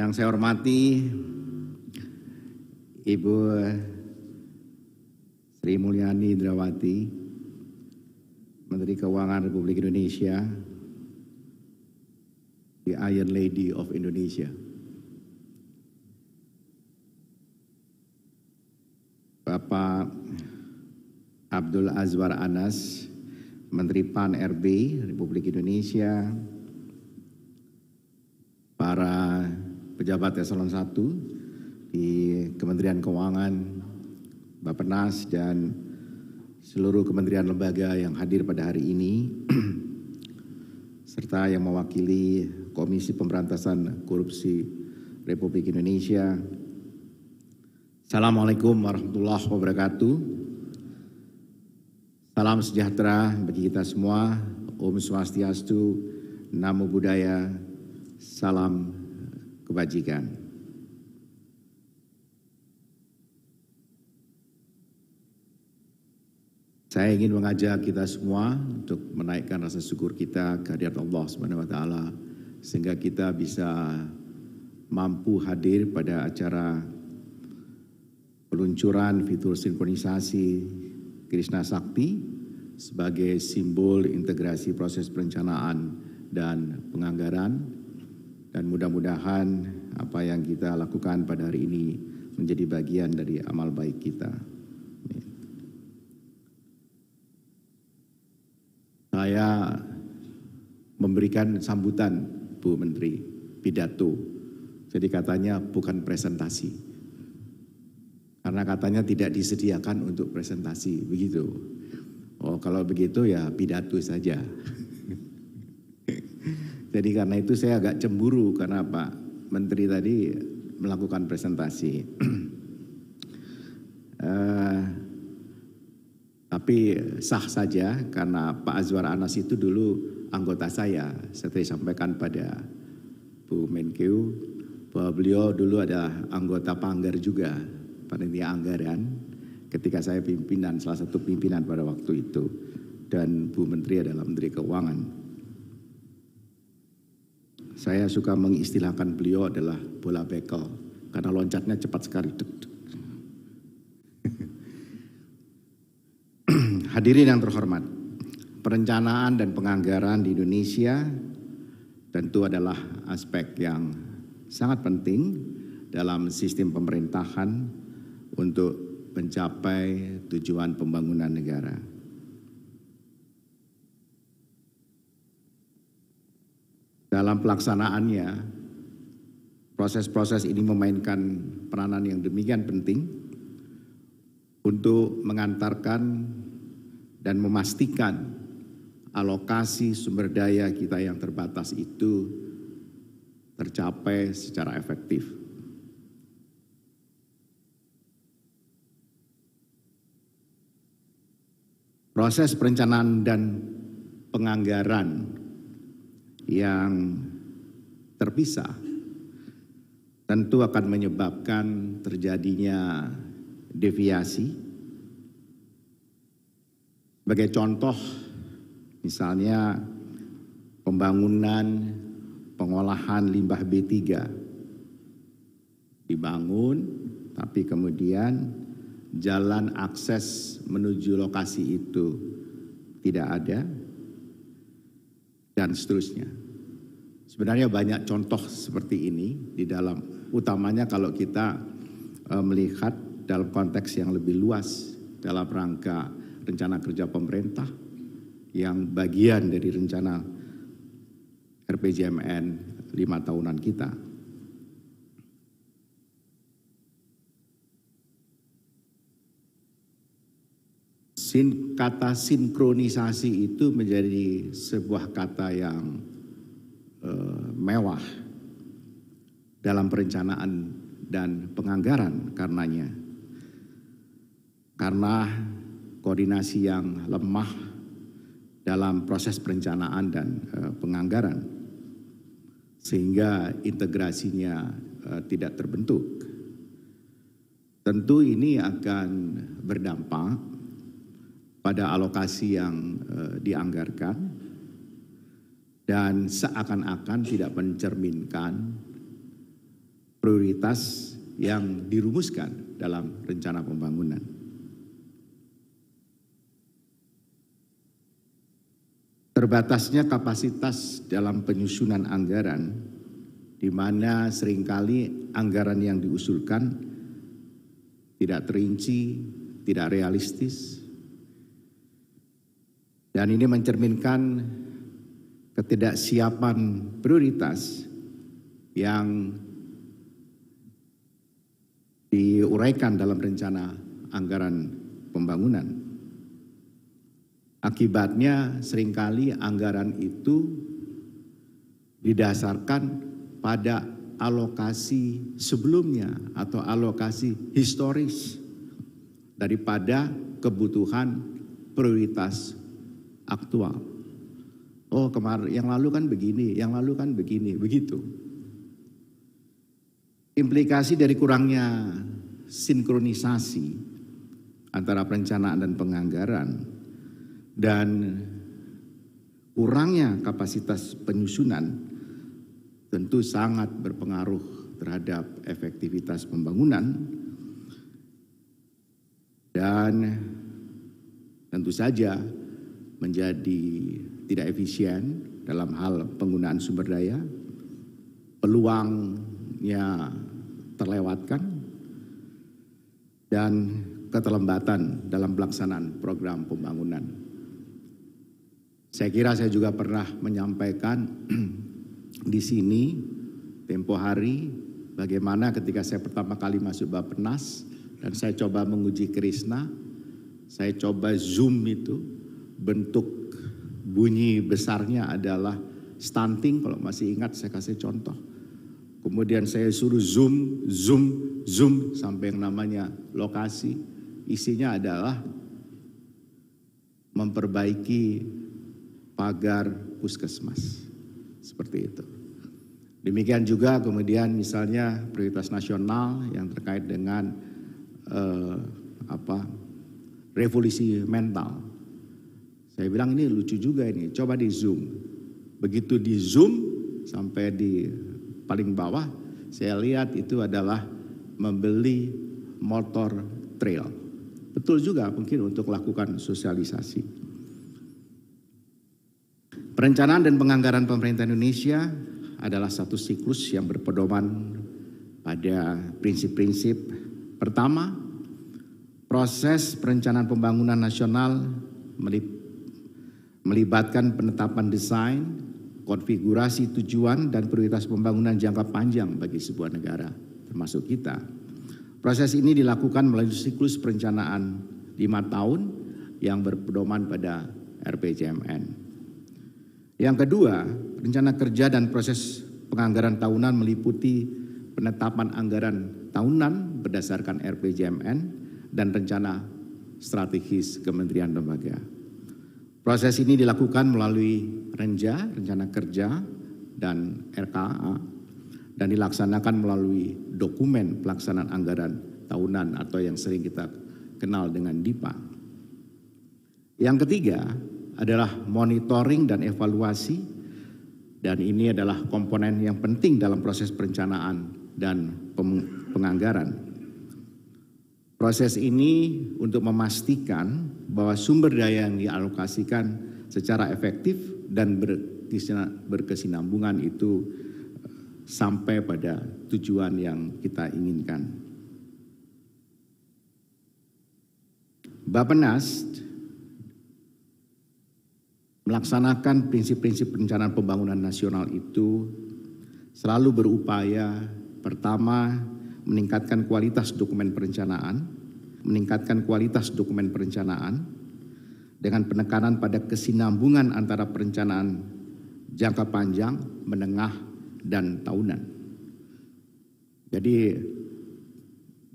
Yang saya hormati Ibu Sri Mulyani Indrawati, Menteri Keuangan Republik Indonesia, the Iron Lady of Indonesia. Bapak Abdul Azwar Anas, Menteri PAN RB Republik Indonesia, para pejabat eselon 1 di Kementerian Keuangan, Bappenas, dan seluruh kementerian lembaga yang hadir pada hari ini, serta yang mewakili Komisi Pemberantasan Korupsi Republik Indonesia. Assalamualaikum warahmatullahi wabarakatuh. Salam sejahtera bagi kita semua. Om Swastiastu, Namo Buddhaya, salam kebajikan. Saya ingin mengajak kita semua untuk menaikkan rasa syukur kita kehadirat Allah SWT, sehingga kita bisa mampu hadir pada acara peluncuran fitur sinkronisasi Krishna Sakti sebagai simbol integrasi proses perencanaan dan penganggaran, dan mudah-mudahan apa yang kita lakukan pada hari ini menjadi bagian dari amal baik kita. Saya memberikan sambutan Bu Menteri, pidato. Jadi katanya bukan presentasi. Karena katanya tidak disediakan untuk presentasi, begitu. Oh, kalau begitu ya pidato saja. Jadi karena itu saya agak cemburu karena Pak Menteri tadi melakukan presentasi. Tapi sah saja karena Pak Azwar Anas itu dulu anggota saya. Seperti sampaikan pada Bu Menkeu bahwa beliau dulu adalah anggota Panggar juga, panitia anggaran, ketika saya pimpinan, salah satu pimpinan pada waktu itu. Dan Bu Menteri adalah Menteri Keuangan. Saya suka mengistilahkan beliau adalah bola bekel, karena loncatnya cepat sekali. Hadirin yang terhormat, perencanaan dan penganggaran di Indonesia tentu adalah aspek yang sangat penting dalam sistem pemerintahan untuk mencapai tujuan pembangunan negara. Dalam pelaksanaannya, proses-proses ini memainkan peranan yang demikian penting untuk mengantarkan dan memastikan alokasi sumber daya kita yang terbatas itu tercapai secara efektif. Proses perencanaan dan penganggaran yang terpisah tentu akan menyebabkan terjadinya deviasi. Sebagai contoh, misalnya pembangunan pengolahan limbah B3 dibangun, tapi kemudian jalan akses menuju lokasi itu tidak ada, dan seterusnya. Sebenarnya banyak contoh seperti ini di dalam, utamanya kalau kita melihat dalam konteks yang lebih luas dalam rangka rencana kerja pemerintah yang bagian dari rencana RPJMN 5 tahunan kita. Kata sinkronisasi itu menjadi sebuah kata yang mewah dalam perencanaan dan penganggaran karenanya. Karena koordinasi yang lemah dalam proses perencanaan dan penganggaran, sehingga integrasinya tidak terbentuk. Tentu ini akan berdampak pada alokasi yang dianggarkan dan seakan-akan tidak mencerminkan prioritas yang dirumuskan dalam rencana pembangunan. Terbatasnya kapasitas dalam penyusunan anggaran, di mana seringkali anggaran yang diusulkan tidak terinci, tidak realistis, dan ini mencerminkan ketidaksiapan prioritas yang diuraikan dalam rencana anggaran pembangunan. Akibatnya seringkali anggaran itu didasarkan pada alokasi sebelumnya atau alokasi historis daripada kebutuhan prioritas aktual. Oh, kemarin yang lalu kan begini, yang lalu kan begini, begitu. Implikasi dari kurangnya sinkronisasi antara perencanaan dan penganggaran dan kurangnya kapasitas penyusunan tentu sangat berpengaruh terhadap efektivitas pembangunan dan tentu saja menjadi tidak efisien dalam hal penggunaan sumber daya, peluangnya terlewatkan, dan keterlambatan dalam pelaksanaan program pembangunan. Saya kira saya juga pernah menyampaikan di sini tempo hari bagaimana ketika saya pertama kali masuk Bappenas dan saya coba menguji Krisna, saya coba zoom itu, bentuk bunyi besarnya adalah stunting, kalau masih ingat saya kasih contoh. Kemudian saya suruh zoom sampai yang namanya lokasi, isinya adalah memperbaiki pagar puskesmas, seperti itu. Demikian juga kemudian misalnya prioritas nasional yang terkait dengan revolusi mental. Saya bilang ini lucu juga ini, coba di zoom. Begitu di zoom sampai di paling bawah, saya lihat itu adalah membeli motor trail. Betul juga mungkin untuk lakukan sosialisasi. Perencanaan dan penganggaran pemerintah Indonesia adalah satu siklus yang berpedoman pada prinsip-prinsip. Pertama, proses perencanaan pembangunan nasional melibatkan penetapan desain, konfigurasi tujuan dan prioritas pembangunan jangka panjang bagi sebuah negara, termasuk kita. Proses ini dilakukan melalui siklus perencanaan 5 tahun yang berpedoman pada RPJMN. Yang kedua, rencana kerja dan proses penganggaran tahunan meliputi penetapan anggaran tahunan berdasarkan RPJMN dan rencana strategis kementerian lembaga. Proses ini dilakukan melalui Renja, rencana kerja, dan RKA, dan dilaksanakan melalui dokumen pelaksanaan anggaran tahunan atau yang sering kita kenal dengan DIPA. Yang ketiga adalah monitoring dan evaluasi, dan ini adalah komponen yang penting dalam proses perencanaan dan penganggaran. Proses ini untuk memastikan bahwa sumber daya yang dialokasikan secara efektif dan berkesinambungan itu sampai pada tujuan yang kita inginkan. Bappenas melaksanakan prinsip-prinsip perencanaan pembangunan nasional itu selalu berupaya pertama meningkatkan kualitas dokumen perencanaan, dengan penekanan pada kesinambungan antara perencanaan jangka panjang, menengah, dan tahunan. Jadi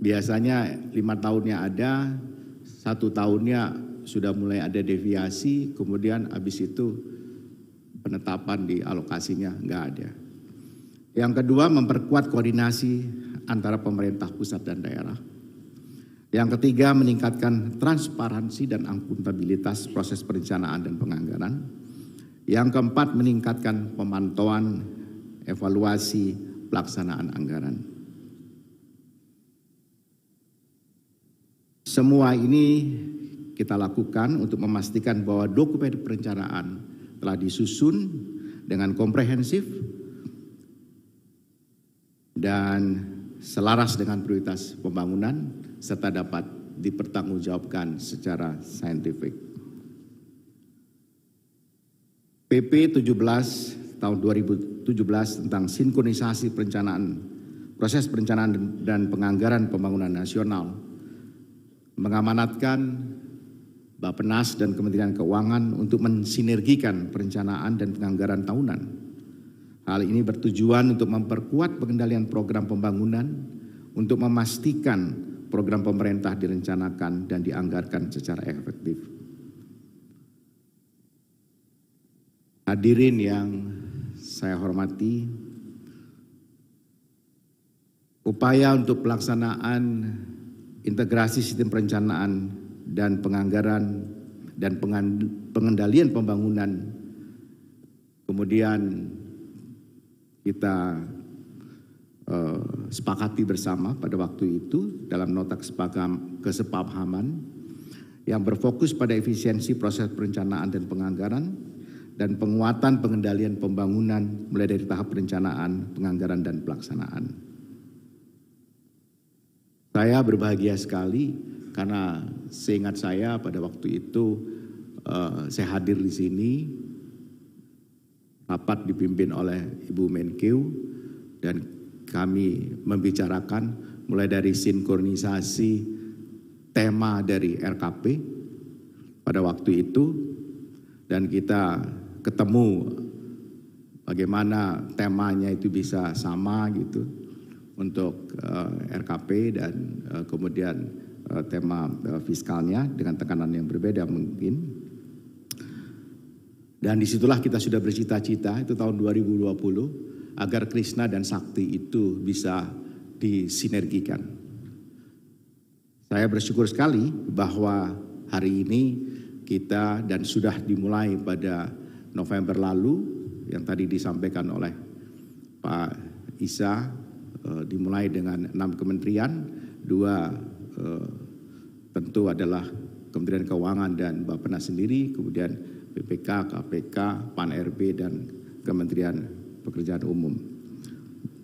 biasanya 5 tahunnya ada, 1 tahunnya sudah mulai ada deviasi, kemudian habis itu penetapan di alokasinya nggak ada. Yang kedua, memperkuat koordinasi antara pemerintah pusat dan daerah. Yang ketiga, meningkatkan transparansi dan akuntabilitas proses perencanaan dan penganggaran. Yang keempat, meningkatkan pemantauan evaluasi pelaksanaan anggaran. Semua ini kita lakukan untuk memastikan bahwa dokumen perencanaan telah disusun dengan komprehensif dan selaras dengan prioritas pembangunan serta dapat dipertanggungjawabkan secara saintifik. PP 17 tahun 2017 tentang sinkronisasi proses perencanaan dan penganggaran pembangunan nasional mengamanatkan Bappenas dan Kementerian Keuangan untuk mensinergikan perencanaan dan penganggaran tahunan. Hal ini bertujuan untuk memperkuat pengendalian program pembangunan untuk memastikan program pemerintah direncanakan dan dianggarkan secara efektif. Hadirin yang saya hormati, upaya untuk pelaksanaan integrasi sistem perencanaan dan penganggaran dan pengendalian pembangunan, kemudian kita sepakati bersama pada waktu itu dalam nota kesepahaman yang berfokus pada efisiensi proses perencanaan dan penganggaran dan penguatan pengendalian pembangunan mulai dari tahap perencanaan, penganggaran, dan pelaksanaan. Saya berbahagia sekali karena seingat saya pada waktu itu saya hadir di sini, rapat dipimpin oleh Ibu Menkeu dan kami membicarakan mulai dari sinkronisasi tema dari RKP pada waktu itu dan kita ketemu bagaimana temanya itu bisa sama gitu untuk RKP dan kemudian tema fiskalnya dengan tekanan yang berbeda mungkin. Dan disitulah kita sudah bercita-cita itu tahun 2020 agar Krishna dan Sakti itu bisa disinergikan. Saya bersyukur sekali bahwa hari ini kita dan sudah dimulai pada November lalu yang tadi disampaikan oleh Pak Isa, dimulai dengan 6 kementerian, 2 tentu adalah Kementerian Keuangan dan Bappenas sendiri, kemudian BPK, KPK, PAN-RB dan Kementerian Pekerjaan Umum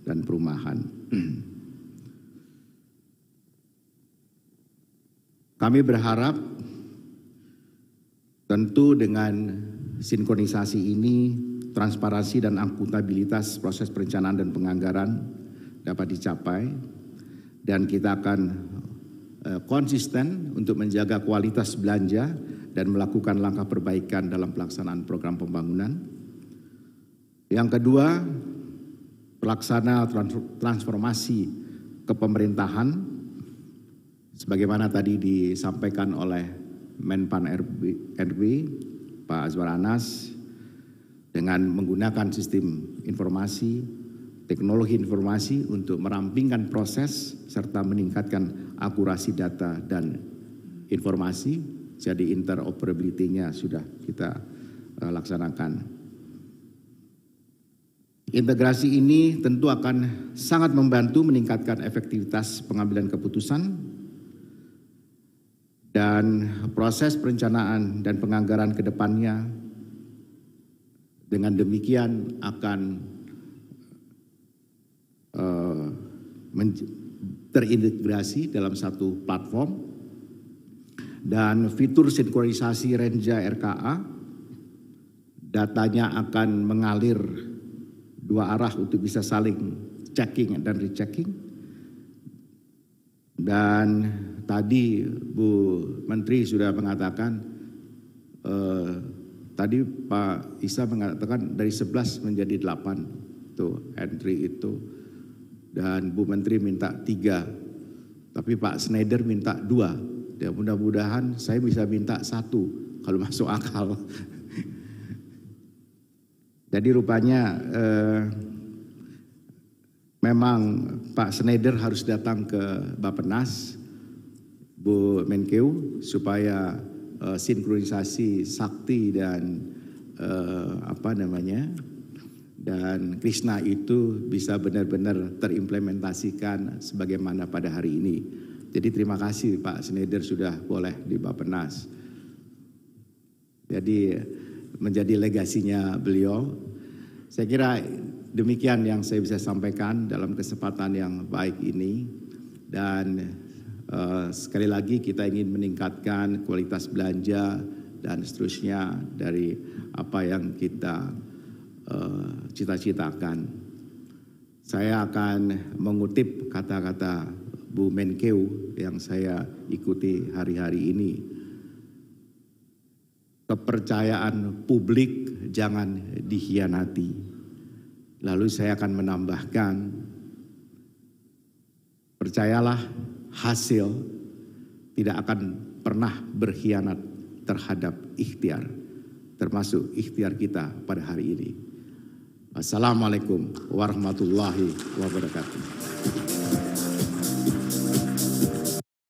dan Perumahan. Kami berharap tentu dengan sinkronisasi ini transparansi dan akuntabilitas proses perencanaan dan penganggaran dapat dicapai dan kita akan konsisten untuk menjaga kualitas belanja dan melakukan langkah perbaikan dalam pelaksanaan program pembangunan. Yang kedua, pelaksana transformasi kepemerintahan sebagaimana tadi disampaikan oleh Menpan RB Pak Azwar Anas dengan menggunakan sistem informasi, teknologi informasi untuk merampingkan proses serta meningkatkan akurasi data dan informasi. Jadi interoperability-nya sudah kita laksanakan. Integrasi ini tentu akan sangat membantu meningkatkan efektivitas pengambilan keputusan dan proses perencanaan dan penganggaran ke depannya. Dengan demikian akan terintegrasi dalam satu platform dan fitur sinkronisasi Renja RKA, datanya akan mengalir 2 arah untuk bisa saling checking dan rechecking. Dan tadi Bu Menteri sudah mengatakan, tadi Pak Isa mengatakan dari 11 menjadi 8 tuh entry itu. Dan Bu Menteri minta 3, tapi Pak Schneider minta 2. Ya mudah-mudahan saya bisa minta 1 kalau masuk akal. Jadi rupanya memang Pak Schneider harus datang ke Bappenas, Bu Menkeu supaya sinkronisasi Sakti dan dan Krishna itu bisa benar-benar terimplementasikan sebagaimana pada hari ini. Jadi terima kasih Pak Schneider sudah boleh di Bappenas. Jadi menjadi legasinya beliau. Saya kira demikian yang saya bisa sampaikan dalam kesempatan yang baik ini. Dan sekali lagi kita ingin meningkatkan kualitas belanja dan seterusnya dari apa yang kita cita-citakan. Saya akan mengutip kata-kata Bu Menkeu yang saya ikuti hari-hari ini. Kepercayaan publik jangan dikhianati. Lalu saya akan menambahkan, percayalah hasil tidak akan pernah berkhianat terhadap ikhtiar, termasuk ikhtiar kita pada hari ini. Assalamualaikum warahmatullahi wabarakatuh.